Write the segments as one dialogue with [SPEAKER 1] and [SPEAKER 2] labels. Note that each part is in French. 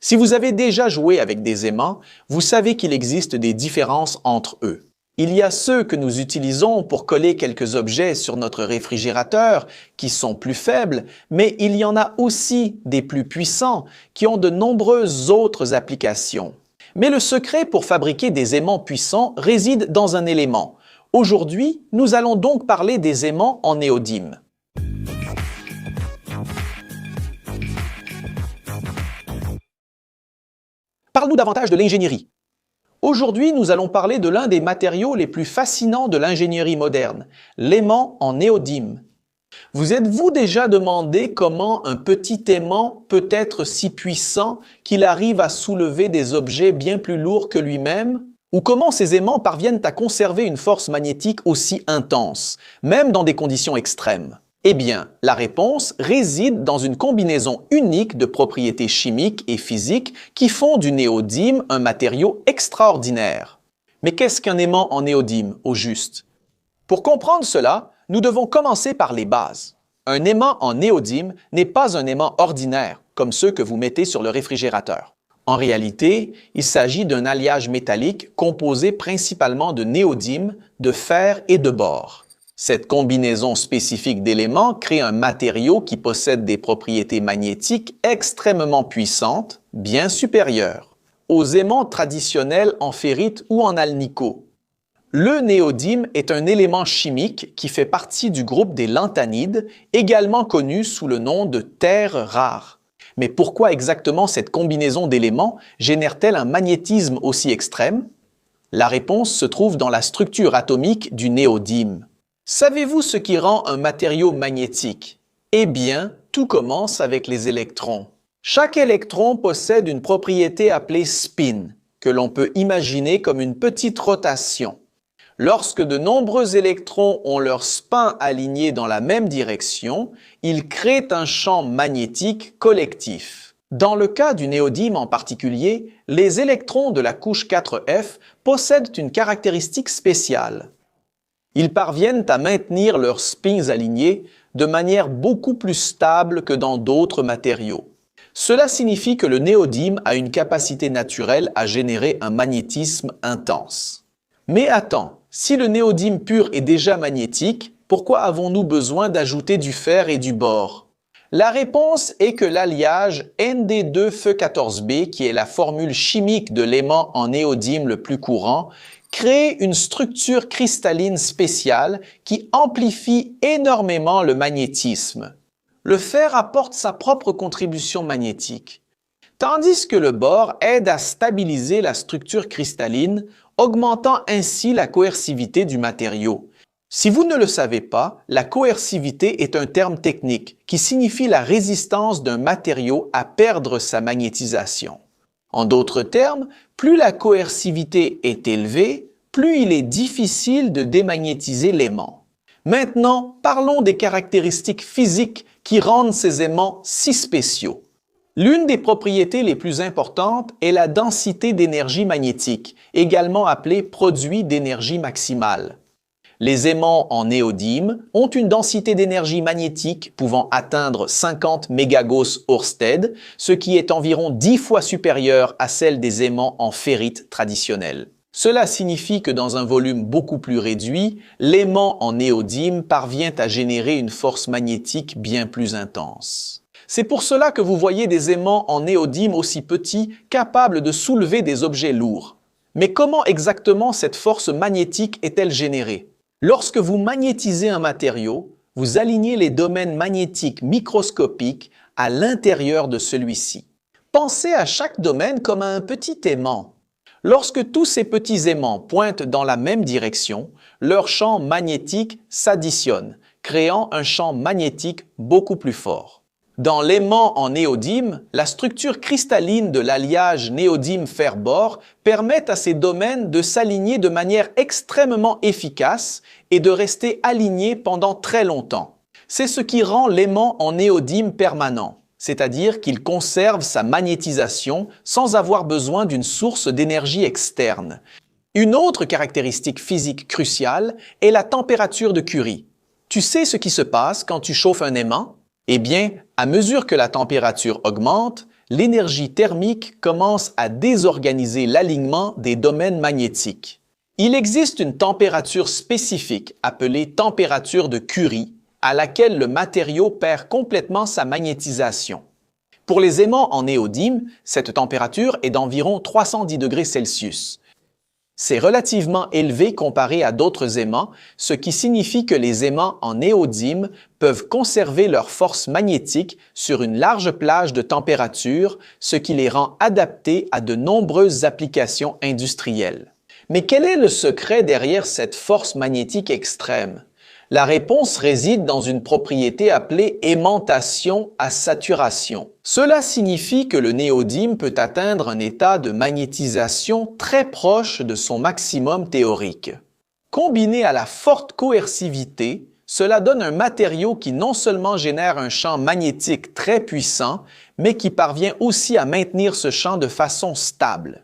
[SPEAKER 1] Si vous avez déjà joué avec des aimants, vous savez qu'il existe des différences entre eux. Il y a ceux que nous utilisons pour coller quelques objets sur notre réfrigérateur qui sont plus faibles, mais il y en a aussi des plus puissants qui ont de nombreuses autres applications. Mais le secret pour fabriquer des aimants puissants réside dans un élément. Aujourd'hui, nous allons donc parler des aimants en néodyme. Parle-nous davantage de l'ingénierie. Aujourd'hui, nous allons parler de l'un des matériaux les plus fascinants de l'ingénierie moderne, l'aimant en néodyme. Vous êtes-vous déjà demandé comment un petit aimant peut être si puissant qu'il arrive à soulever des objets bien plus lourds que lui-même? Ou comment ces aimants parviennent à conserver une force magnétique aussi intense, même dans des conditions extrêmes? Eh bien, la réponse réside dans une combinaison unique de propriétés chimiques et physiques qui font du néodyme un matériau extraordinaire. Mais qu'est-ce qu'un aimant en néodyme, au juste? Pour comprendre cela, nous devons commencer par les bases. Un aimant en néodyme n'est pas un aimant ordinaire, comme ceux que vous mettez sur le réfrigérateur. En réalité, il s'agit d'un alliage métallique composé principalement de néodyme, de fer et de bore. Cette combinaison spécifique d'éléments crée un matériau qui possède des propriétés magnétiques extrêmement puissantes, bien supérieures aux aimants traditionnels en ferrite ou en alnico. Le néodyme est un élément chimique qui fait partie du groupe des lanthanides, également connu sous le nom de terres rares. Mais pourquoi exactement cette combinaison d'éléments génère-t-elle un magnétisme aussi extrême? La réponse se trouve dans la structure atomique du néodyme. Savez-vous ce qui rend un matériau magnétique? Eh bien, tout commence avec les électrons. Chaque électron possède une propriété appelée spin, que l'on peut imaginer comme une petite rotation. Lorsque de nombreux électrons ont leur spin aligné dans la même direction, ils créent un champ magnétique collectif. Dans le cas du néodyme en particulier, les électrons de la couche 4F possèdent une caractéristique spéciale. Ils parviennent à maintenir leurs spins alignés de manière beaucoup plus stable que dans d'autres matériaux. Cela signifie que le néodyme a une capacité naturelle à générer un magnétisme intense. Mais attends, si le néodyme pur est déjà magnétique, pourquoi avons-nous besoin d'ajouter du fer et du bore? La réponse est que l'alliage Nd2Fe14B, qui est la formule chimique de l'aimant en néodyme le plus courant, crée une structure cristalline spéciale qui amplifie énormément le magnétisme. Le fer apporte sa propre contribution magnétique, tandis que le bore aide à stabiliser la structure cristalline, augmentant ainsi la coercivité du matériau. Si vous ne le savez pas, la coercivité est un terme technique qui signifie la résistance d'un matériau à perdre sa magnétisation. En d'autres termes, plus la coercivité est élevée, plus il est difficile de démagnétiser l'aimant. Maintenant, parlons des caractéristiques physiques qui rendent ces aimants si spéciaux. L'une des propriétés les plus importantes est la densité d'énergie magnétique, également appelée produit d'énergie maximale. Les aimants en néodyme ont une densité d'énergie magnétique pouvant atteindre 50 mégagauss-Ørsted, ce qui est environ 10 fois supérieur à celle des aimants en ferrite traditionnels. Cela signifie que dans un volume beaucoup plus réduit, l'aimant en néodyme parvient à générer une force magnétique bien plus intense. C'est pour cela que vous voyez des aimants en néodyme aussi petits, capables de soulever des objets lourds. Mais comment exactement cette force magnétique est-elle générée? Lorsque vous magnétisez un matériau, vous alignez les domaines magnétiques microscopiques à l'intérieur de celui-ci. Pensez à chaque domaine comme à un petit aimant. Lorsque tous ces petits aimants pointent dans la même direction, leur champ magnétique s'additionne, créant un champ magnétique beaucoup plus fort. Dans l'aimant en néodyme, la structure cristalline de l'alliage néodyme-fer-bore permet à ces domaines de s'aligner de manière extrêmement efficace et de rester alignés pendant très longtemps. C'est ce qui rend l'aimant en néodyme permanent, c'est-à-dire qu'il conserve sa magnétisation sans avoir besoin d'une source d'énergie externe. Une autre caractéristique physique cruciale est la température de Curie. Tu sais ce qui se passe quand tu chauffes un aimant? Eh bien, à mesure que la température augmente, l'énergie thermique commence à désorganiser l'alignement des domaines magnétiques. Il existe une température spécifique, appelée température de Curie, à laquelle le matériau perd complètement sa magnétisation. Pour les aimants en néodyme, cette température est d'environ 310 degrés Celsius. C'est relativement élevé comparé à d'autres aimants, ce qui signifie que les aimants en néodyme peuvent conserver leur force magnétique sur une large plage de température, ce qui les rend adaptés à de nombreuses applications industrielles. Mais quel est le secret derrière cette force magnétique extrême? La réponse réside dans une propriété appelée aimantation à saturation. Cela signifie que le néodyme peut atteindre un état de magnétisation très proche de son maximum théorique. Combiné à la forte coercivité, cela donne un matériau qui non seulement génère un champ magnétique très puissant, mais qui parvient aussi à maintenir ce champ de façon stable.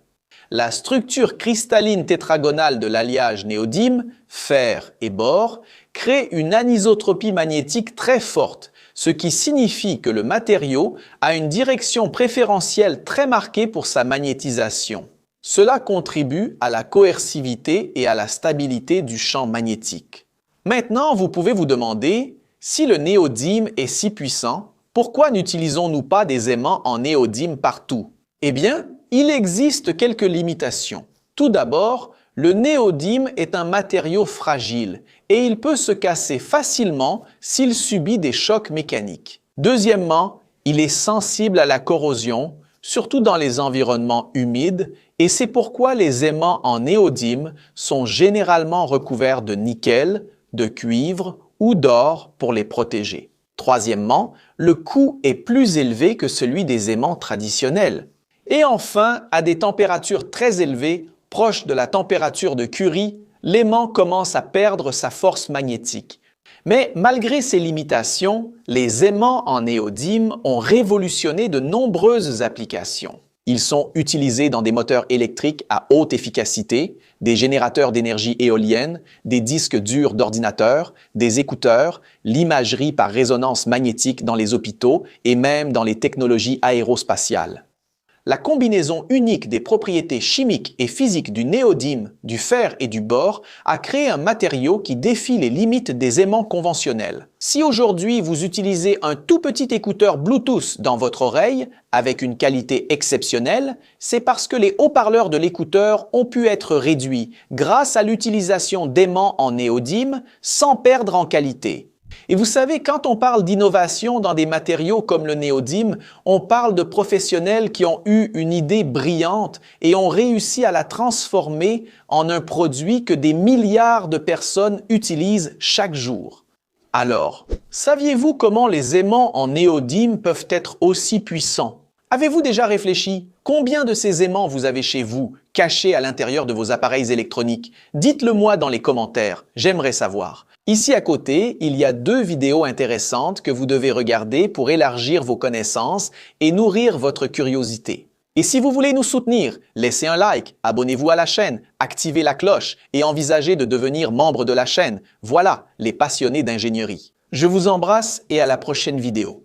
[SPEAKER 1] La structure cristalline tétragonale de l'alliage néodyme, fer et bore, crée une anisotropie magnétique très forte, ce qui signifie que le matériau a une direction préférentielle très marquée pour sa magnétisation. Cela contribue à la coercivité et à la stabilité du champ magnétique. Maintenant, vous pouvez vous demander, si le néodyme est si puissant, pourquoi n'utilisons-nous pas des aimants en néodyme partout? Eh bien, il existe quelques limitations. Tout d'abord, le néodyme est un matériau fragile et il peut se casser facilement s'il subit des chocs mécaniques. Deuxièmement, il est sensible à la corrosion, surtout dans les environnements humides, et c'est pourquoi les aimants en néodyme sont généralement recouverts de nickel, de cuivre ou d'or pour les protéger. Troisièmement, le coût est plus élevé que celui des aimants traditionnels. Et enfin, à des températures très élevées, proches de la température de Curie, l'aimant commence à perdre sa force magnétique. Mais malgré ces limitations, les aimants en néodyme ont révolutionné de nombreuses applications. Ils sont utilisés dans des moteurs électriques à haute efficacité, des générateurs d'énergie éolienne, des disques durs d'ordinateurs, des écouteurs, l'imagerie par résonance magnétique dans les hôpitaux et même dans les technologies aérospatiales. La combinaison unique des propriétés chimiques et physiques du néodyme, du fer et du bore a créé un matériau qui défie les limites des aimants conventionnels. Si aujourd'hui vous utilisez un tout petit écouteur Bluetooth dans votre oreille, avec une qualité exceptionnelle, c'est parce que les haut-parleurs de l'écouteur ont pu être réduits grâce à l'utilisation d'aimants en néodyme sans perdre en qualité. Et vous savez, quand on parle d'innovation dans des matériaux comme le néodyme, on parle de professionnels qui ont eu une idée brillante et ont réussi à la transformer en un produit que des milliards de personnes utilisent chaque jour. Alors, saviez-vous comment les aimants en néodyme peuvent être aussi puissants? Avez-vous déjà réfléchi? Combien de ces aimants vous avez chez vous, cachés à l'intérieur de vos appareils électroniques? Dites-le moi dans les commentaires, j'aimerais savoir. Ici à côté, il y a 2 vidéos intéressantes que vous devez regarder pour élargir vos connaissances et nourrir votre curiosité. Et si vous voulez nous soutenir, laissez un like, abonnez-vous à la chaîne, activez la cloche et envisagez de devenir membre de la chaîne. Voilà, les passionnés d'ingénierie. Je vous embrasse et à la prochaine vidéo.